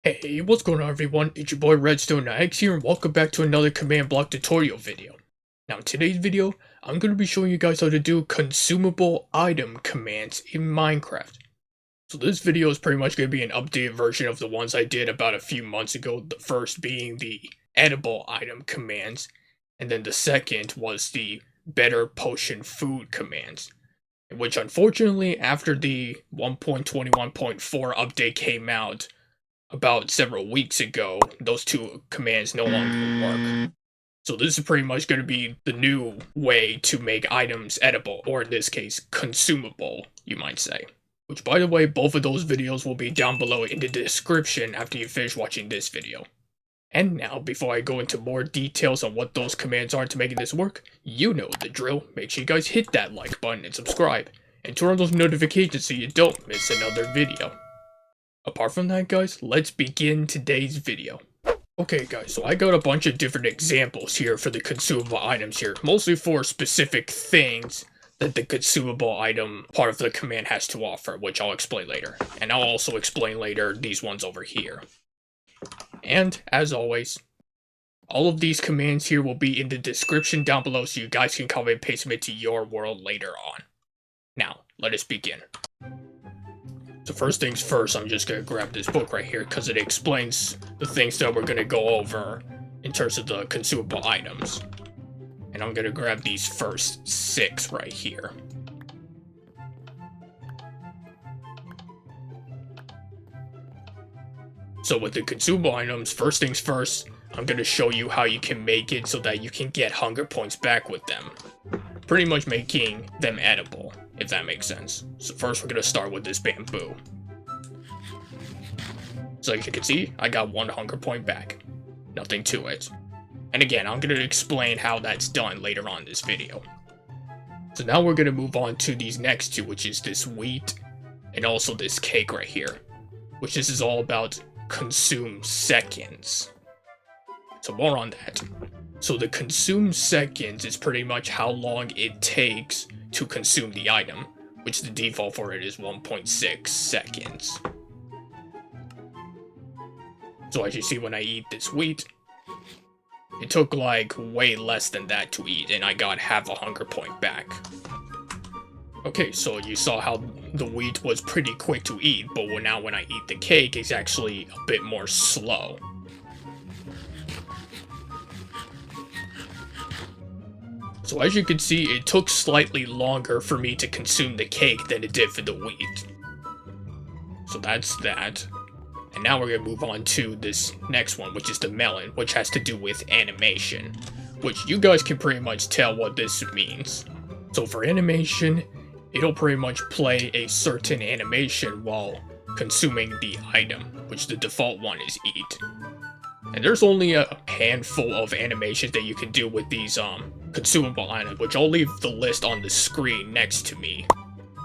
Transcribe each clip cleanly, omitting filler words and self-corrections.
Hey, what's going on everyone? It's your boy Redstone9X here and welcome back to another command block tutorial video. Now in today's video, I'm going to be showing you guys how to do consumable item commands in Minecraft. So this video is pretty much going to be an updated version of the ones I did about a few months ago, the first being the edible item commands, and then the second was the better potion food commands. Which unfortunately, after the 1.21.4 update came out, about several weeks ago, those two commands no longer work. So this is pretty much going to be the new way to make items edible, or in this case, consumable, you might say. Which, by the way, both of those videos will be down below in the description after you finish watching this video. And now, before I go into more details on what those commands are to making this work, you know the drill. Make sure you guys hit that like button and subscribe, and turn on those notifications so you don't miss another video. Apart from that, guys, let's begin today's video. Okay, guys, so I got a bunch of different examples here for the consumable items here, mostly for specific things that the consumable item part of the command has to offer, which I'll explain later. And I'll also explain later these ones over here. And, as always, all of these commands here will be in the description down below so you guys can copy and paste them into your world later on. Now, let us begin. So first things first, I'm just going to grab this book right here because it explains the things that we're going to go over in terms of the consumable items. And I'm going to grab these first 6 right here. So with the consumable items, first things first, I'm going to show you how you can make it so that you can get hunger points back with them. Pretty much making them edible, if that makes sense. So first we're going to start with this bamboo. So as you can see, I got 1 hunger point back. Nothing to it. And again, I'm going to explain how that's done later on in this video. So now we're going to move on to these next 2, which is this wheat and also this cake right here. Which this is all about consume seconds. So more on that. So the consume seconds is pretty much how long it takes to consume the item, which the default for it is 1.6 seconds. So as you see, when I eat this wheat, it took like way less than that to eat, and I got half a hunger point back. Okay, so you saw how the wheat was pretty quick to eat, but now when I eat the cake, it's actually a bit more slow. So as you can see, it took slightly longer for me to consume the cake than it did for the wheat. So that's that. And now we're going to move on to this next one, which is the melon, which has to do with animation. Which you guys can pretty much tell what this means. So for animation, it'll pretty much play a certain animation while consuming the item, which the default one is eat. And there's only a handful of animations that you can do with these consumable items, which I'll leave the list on the screen next to me,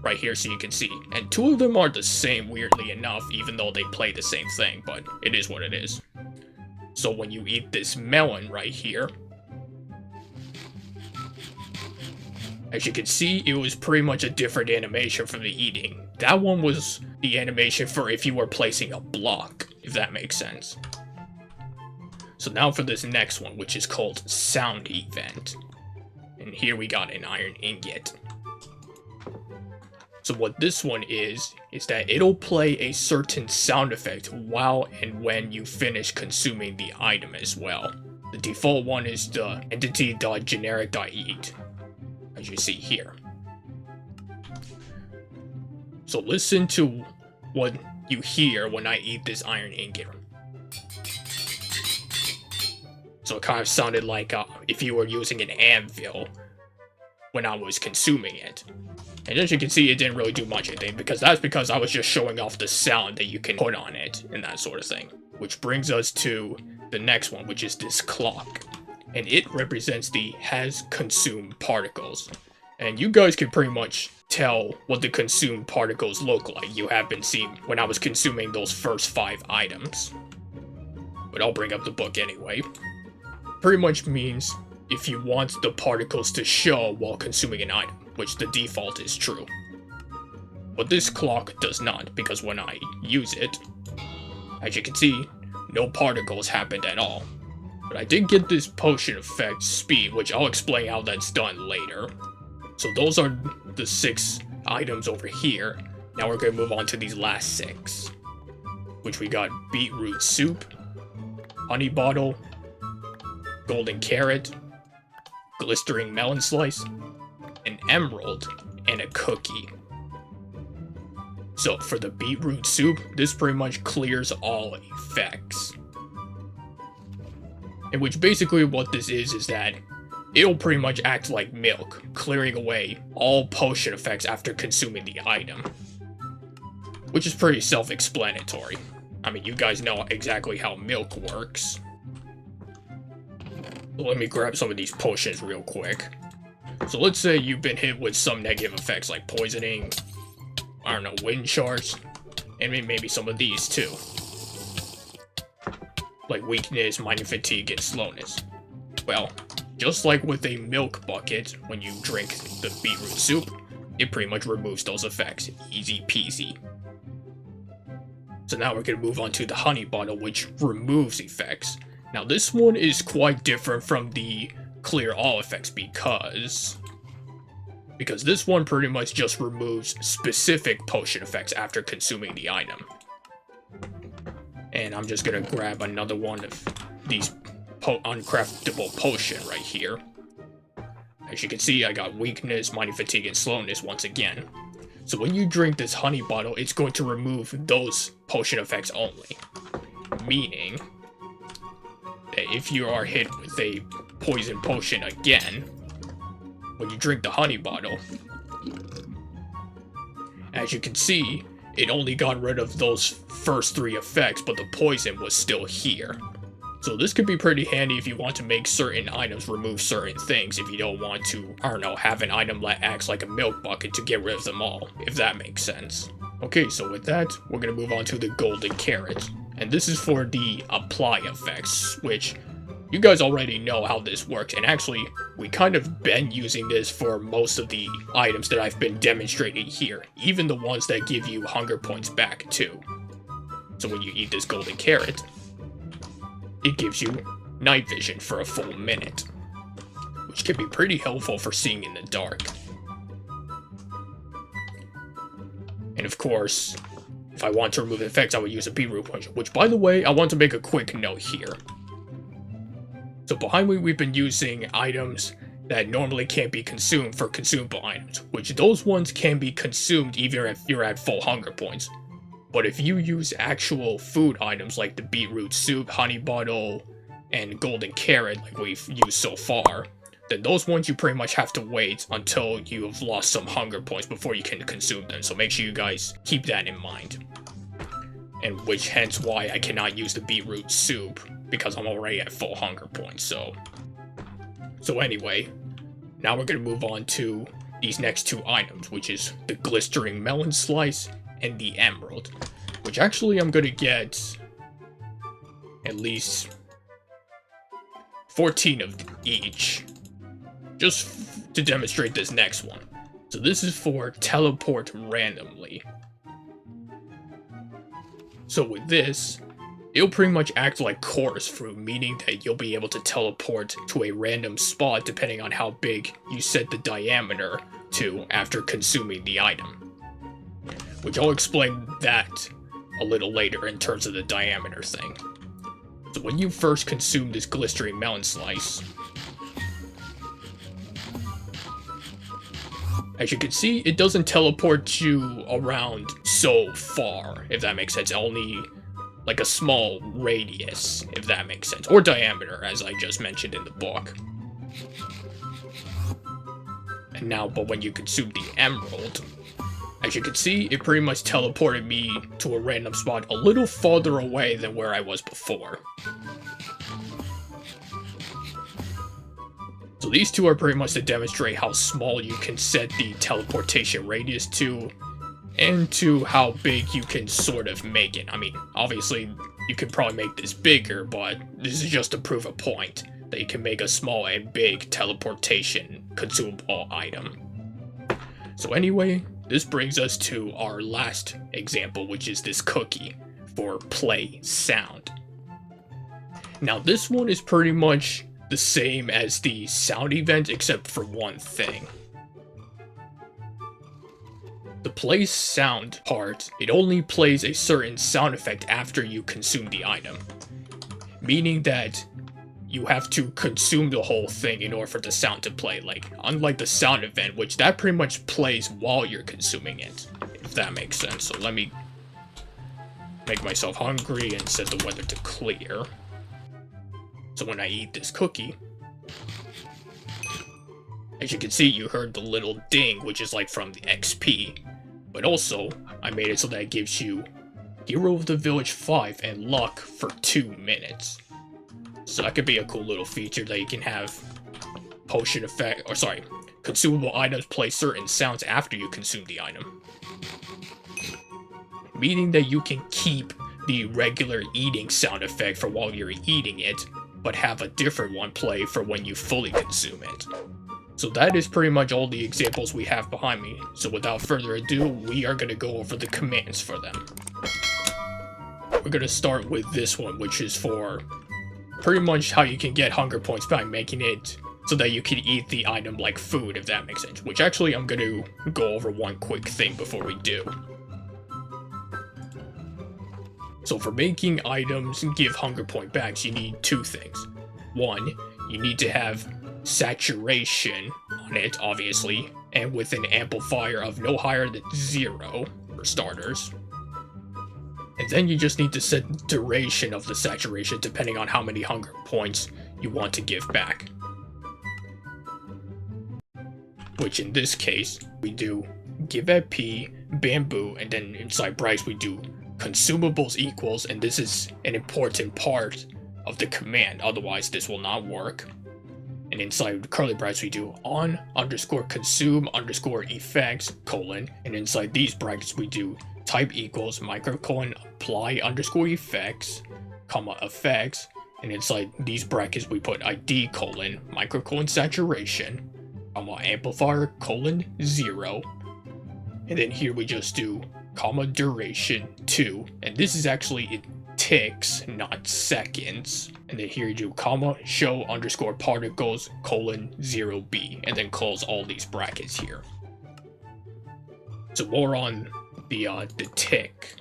right here so you can see. And 2 of them are the same, weirdly enough, even though they play the same thing, but it is what it is. So when you eat this melon right here, as you can see, it was pretty much a different animation from the eating. That one was the animation for if you were placing a block, if that makes sense. So now for this next one, which is called Sound Event. And here we got an iron ingot. So what this one is that it'll play a certain sound effect while and when you finish consuming the item as well. The default one is the entity.generic.eat, as you see here. So listen to what you hear when I eat this iron ingot. So it kind of sounded like if you were using an anvil when I was consuming it. And as you can see, it didn't really do much, I think, because that's because I was just showing off the sound that you can put on it and that sort of thing. Which brings us to the next one, which is this clock. And it represents the has consumed particles. And you guys can pretty much tell what the consumed particles look like. You have been seeing when I was consuming those first 5 items. But I'll bring up the book anyway. Pretty much means if you want the particles to show while consuming an item, which the default is true. But this clock does not, because when I use it, As you can see, no particles happened at all. But I did get this potion effect speed, which I'll explain how that's done later. So those are the 6 items over here. Now we're going to move on to these last 6. Which we got beetroot soup, honey bottle, golden carrot, glistering melon slice, an emerald, and a cookie. So for the beetroot soup, this pretty much clears all effects. And which basically what this is that it'll pretty much act like milk, clearing away all potion effects after consuming the item. Which is pretty self-explanatory. I mean, you guys know exactly how milk works. Let me grab some of these potions real quick. So let's say you've been hit with some negative effects like poisoning, I don't know, wind shards, and maybe some of these too. Like weakness, minor fatigue, and slowness. Well, just like with a milk bucket, when you drink the beetroot soup, it pretty much removes those effects. Easy peasy. So now we're going to move on to the honey bottle, which removes effects. Now this one is quite different from the clear all effects because this one pretty much just removes specific potion effects after consuming the item. And I'm just going to grab another one of these uncraftable potion right here. As you can see, I got weakness, minor fatigue, and slowness once again. So when you drink this honey bottle, it's going to remove those potion effects only. Meaning that if you are hit with a poison potion again, when you drink the honey bottle, as you can see, it only got rid of those first 3 effects, but the poison was still here. So this could be pretty handy if you want to make certain items remove certain things, if you don't want to, I don't know, have an item that acts like a milk bucket to get rid of them all, if that makes sense. Okay, so with that, we're going to move on to the golden carrot. And this is for the apply effects, which you guys already know how this works, and actually, we kind of been using this for most of the items that I've been demonstrating here, even the ones that give you hunger points back too. So when you eat this golden carrot, it gives you night vision for a full minute, which can be pretty helpful for seeing in the dark. And of course, if I want to remove the effects, I would use a beetroot potion, which by the way, I want to make a quick note here. So behind me, we've been using items that normally can't be consumed for consumable items, which those ones can be consumed even if you're at full hunger points. But if you use actual food items like the beetroot soup, honey bottle, and golden carrot like we've used so far, then those ones you pretty much have to wait until you have lost some hunger points before you can consume them. So make sure you guys keep that in mind. And which hence why I cannot use the beetroot soup, because I'm already at full hunger points. So anyway, now we're going to move on to these next 2 items, which is the glistering melon slice and the emerald, which actually I'm going to get at least 14 of each, just to demonstrate this next one. So this is for teleport randomly. So with this, it'll pretty much act like chorus fruit, meaning that you'll be able to teleport to a random spot depending on how big you set the diameter to after consuming the item. Which I'll explain that a little later in terms of the diameter thing. So when you first consume this glistering melon slice, as you can see, it doesn't teleport you around so far, if that makes sense. Only like a small radius, if that makes sense. Or diameter, as I just mentioned in the book. And now, but when you consume the emerald, as you can see, it pretty much teleported me to a random spot a little farther away than where I was before. So these 2 are pretty much to demonstrate how small you can set the teleportation radius to, and to how big you can sort of make it. I mean, obviously, you can probably make this bigger, but this is just to prove a point that you can make a small and big teleportation consumable item. So anyway, this brings us to our last example, which is this cookie for play sound. Now this one is pretty much the same as the sound event except for one thing. The play sound part, it only plays a certain sound effect after you consume the item. Meaning that you have to consume the whole thing in order for the sound to play. Like, unlike the sound event, which that pretty much plays while you're consuming it. If that makes sense. So let me make myself hungry and set the weather to clear. So when I eat this cookie, as you can see, you heard the little ding, which is like from the XP. But also, I made it so that it gives you Hero of the Village 5 and Luck for 2 minutes. So that could be a cool little feature that you can have potion effect, or sorry, consumable items play certain sounds after you consume the item. Meaning that you can keep the regular eating sound effect for while you're eating it, but have a different one play for when you fully consume it. So that is pretty much all the examples we have behind me. So without further ado, we are going to go over the commands for them. We're going to start with this one, which is for pretty much how you can get hunger points by making it so that you can eat the item like food, if that makes sense. Which actually I'm going to go over one quick thing before we do. So for making items give hunger point backs, you need 2 things. One, you need to have saturation on it, obviously, and with an amplifier of no higher than 0 for starters. And then you just need to set the duration of the saturation depending on how many hunger points you want to give back. Which in this case, we do give at P, bamboo, and then inside Bryce we do consumables equals, and this is an important part of the command, otherwise this will not work. And inside curly brackets we do on underscore consume underscore effects colon, and inside these brackets we do type equals microcolon apply underscore effects comma effects, and inside these brackets we put ID colon microcolon saturation comma amplifier colon 0, and then here we just do comma duration 2, and this is actually in ticks, not seconds. And then here you do comma show underscore particles colon 0b, and then close all these brackets here. So more on the tick.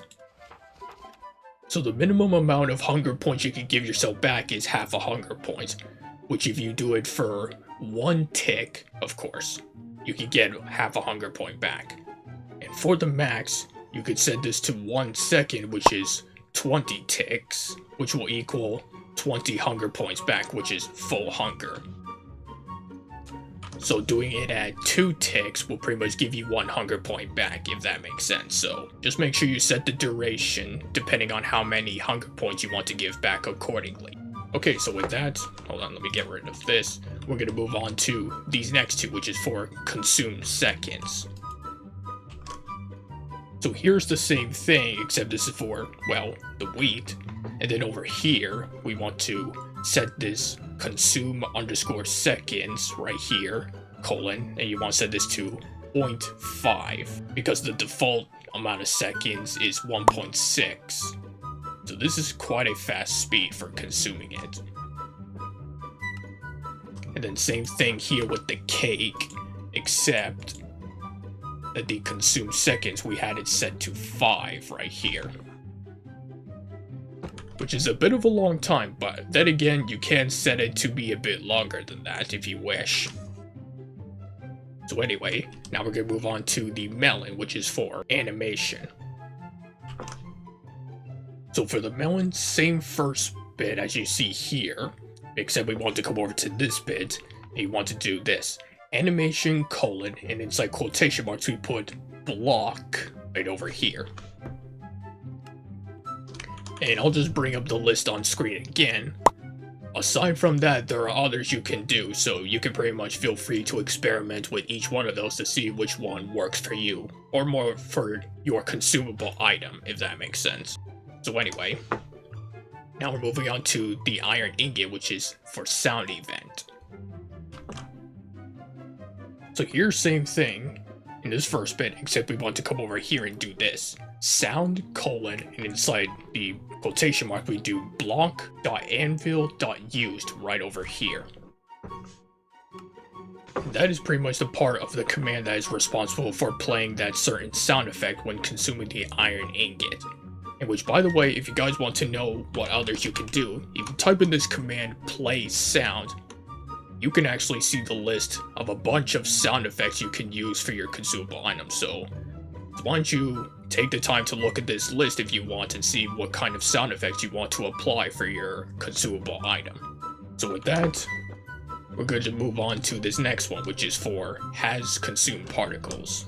So the minimum amount of hunger points you can give yourself back is half a hunger point, which if you do it for 1 tick, of course, you can get half a hunger point back. And for the max, you could set this to 1 second, which is 20 ticks, which will equal 20 hunger points back, which is full hunger. So doing it at 2 ticks will pretty much give you 1 hunger point back, if that makes sense. So just make sure you set the duration depending on how many hunger points you want to give back accordingly. Okay, so with that, hold on, let me get rid of this. We're going to move on to these next 2, which is for consume seconds. So here's the same thing, except this is for, well, the wheat. And then over here, we want to set this consume underscore seconds right here, colon, and you want to set this to 0.5, because the default amount of seconds is 1.6. So this is quite a fast speed for consuming it. And then same thing here with the cake, except that the consume seconds, we had it set to 5 right here. Which is a bit of a long time, but then again, you can set it to be a bit longer than that if you wish. So anyway, now we're going to move on to the melon, which is for animation. So for the melon, same first bit as you see here, except we want to come over to this bit, and you want to do this. Animation colon, and inside quotation marks we put block right over here. And I'll just bring up the list on screen again. Aside from that, there are others you can do, so you can pretty much feel free to experiment with each one of those to see which one works for you, or more for your consumable item, if that makes sense. So anyway, now we're moving on to the iron ingot, which is for sound event. So here's same thing, in this first bit, except we want to come over here and do this. Sound, colon, and inside the quotation mark we do block.anvil.used right over here. That is pretty much the part of the command that is responsible for playing that certain sound effect when consuming the iron ingot. And which, by the way, if you guys want to know what others you can do, if you type in this command play sound, you can actually see the list of a bunch of sound effects you can use for your consumable items. So why don't you take the time to look at this list if you want and see what kind of sound effects you want to apply for your consumable item. So with that, we're going to move on to this next one, which is for has consumed particles.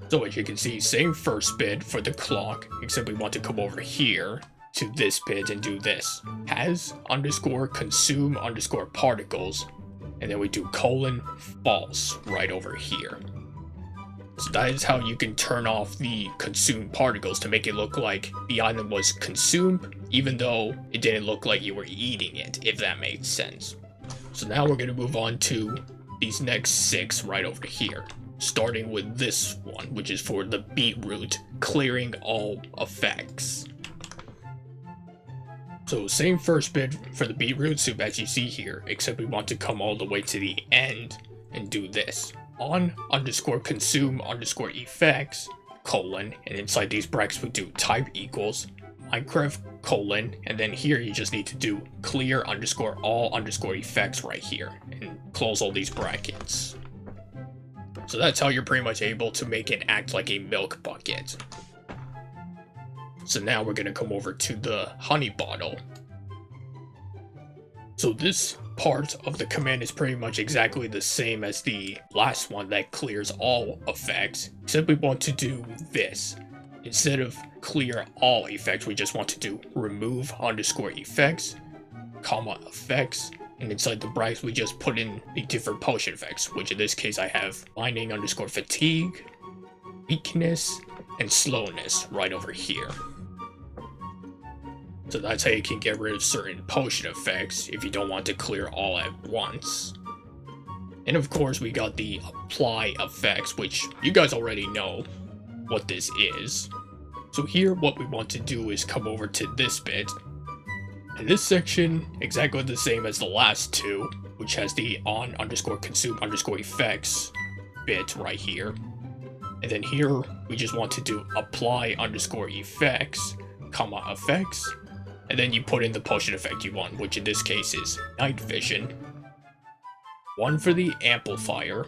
So as you can see, same first bit for the clock, except we want to come over here to this bit and do this. Has underscore consume underscore particles, and then we do colon false right over here. So that is how you can turn off the consumed particles to make it look like the item was consumed, even though it didn't look like you were eating it, if that makes sense. So now we're going to move on to these next 6 right over here, starting with this one, which is for the beetroot, clearing all effects. So same first bit for the beetroot soup as you see here, except we want to come all the way to the end and do this. On underscore consume underscore effects, colon, and inside these brackets we do type equals Minecraft colon, and then here you just need to do clear underscore all underscore effects right here, and close all these brackets. So that's how you're pretty much able to make it act like a milk bucket. So now we're going to come over to the honey bottle. So this part of the command is pretty much exactly the same as the last one that clears all effects, except we want to do this. Instead of clear all effects, we just want to do remove underscore effects, comma effects, and inside the brackets we just put in the different potion effects, which in this case I have blinding underscore fatigue, weakness, and slowness right over here. So that's how you can get rid of certain potion effects if you don't want to clear all at once. And of course we got the apply effects, which you guys already know what this is. So here what we want to do is come over to this bit. And this section, exactly the same as the last two, which has the on underscore consume underscore effects bit right here. And then here we just want to do apply underscore effects, comma effects. And then you put in the potion effect you want, which in this case is night vision. One for the amplifier.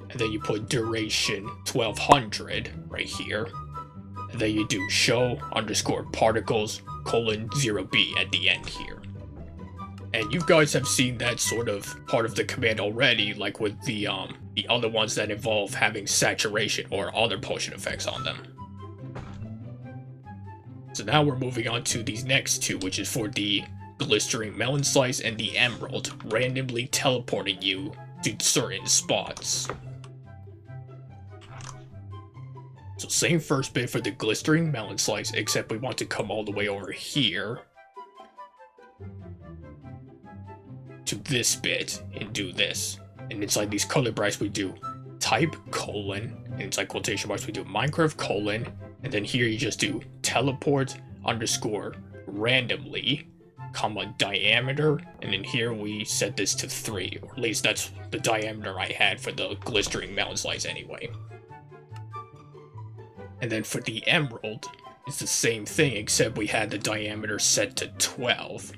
And then you put duration 1200 right here. And then you do show underscore particles colon 0b at the end here. And you guys have seen that sort of part of the command already, like with the other ones that involve having saturation or other potion effects on them. So now we're moving on to these next two, which is for the glistering melon slice and the emerald, randomly teleporting you to certain spots. So same first bit for the glistering melon slice, except we want to come all the way over here to this bit and do this. And inside these color brackets we do type colon, and inside quotation marks we do Minecraft colon, and then here you just do teleport underscore randomly, comma diameter, and then here we set this to 3, or at least that's the diameter I had for the glistering melon slice anyway. And then for the emerald, it's the same thing, except we had the diameter set to 12.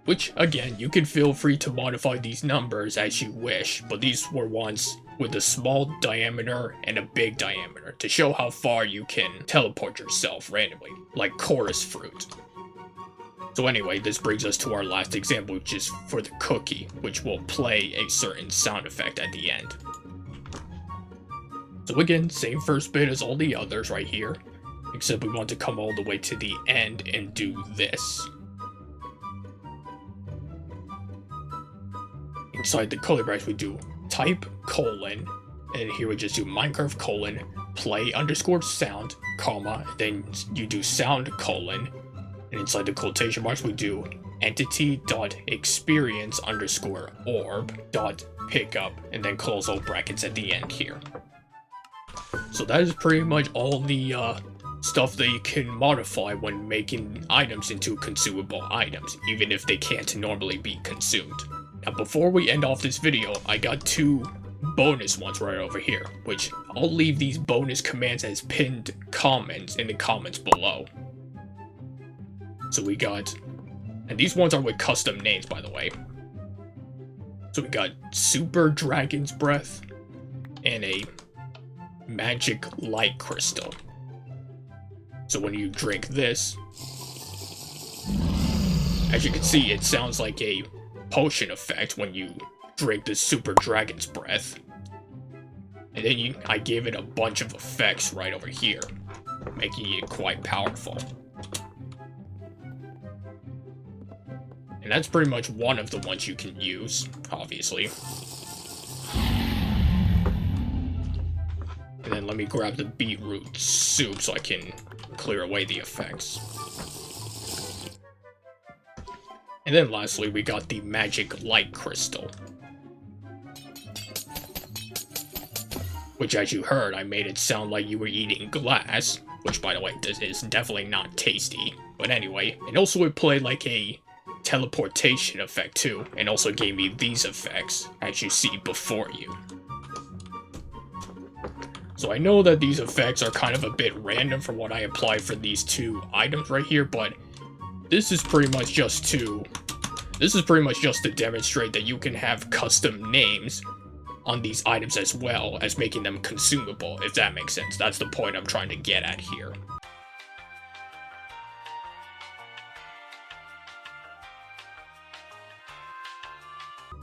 Which, again, you can feel free to modify these numbers as you wish, but these were ones with a small diameter and a big diameter to show how far you can teleport yourself randomly, like chorus fruit. So anyway, this brings us to our last example, which is for the cookie, which will play a certain sound effect at the end. So again, same first bit as all the others right here, except we want to come all the way to the end and do this. Inside the color brackets we do type colon, and here we just do Minecraft colon, play underscore sound, comma, then you do sound colon, and inside the quotation marks we do entity dot experience underscore orb dot pick up, and then close all brackets at the end here. So that is pretty much all the stuff that you can modify when making items into consumable items, even if they can't normally be consumed. Now before we end off this video, I got 2 bonus ones right over here, which I'll leave these bonus commands as pinned comments in the comments below. So we got, and these ones are with custom names, by the way. So we got Super Dragon's Breath and a Magic Light Crystal. So when you drink this, as you can see, it sounds like a potion effect when you drink the Super Dragon's Breath. And then I gave it a bunch of effects right over here, making it quite powerful. And that's pretty much one of the ones you can use, obviously. And then let me grab the beetroot soup so I can clear away the effects. And then lastly, we got the Magic Light Crystal. Which, as you heard, I made it sound like you were eating glass. Which, by the way, is definitely not tasty. But anyway, and also it played like a teleportation effect too, and also gave me these effects, as you see before you. So I know that these effects are kind of a bit random for what I apply for these 2 items right here, but this is pretty much just to demonstrate that you can have custom names on these items as well as making them consumable, if that makes sense. That's the point I'm trying to get at here.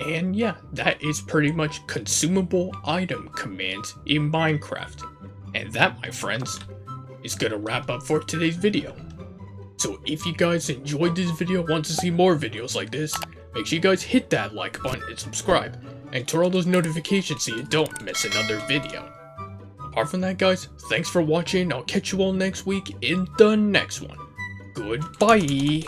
And yeah, that is pretty much consumable item commands in Minecraft. And that, my friends, is gonna wrap up for today's video. So if you guys enjoyed this video, want to see more videos like this, make sure you guys hit that like button and subscribe, and turn on those notifications so you don't miss another video. Apart from that, guys, thanks for watching. I'll catch you all next week in the next one. Goodbye!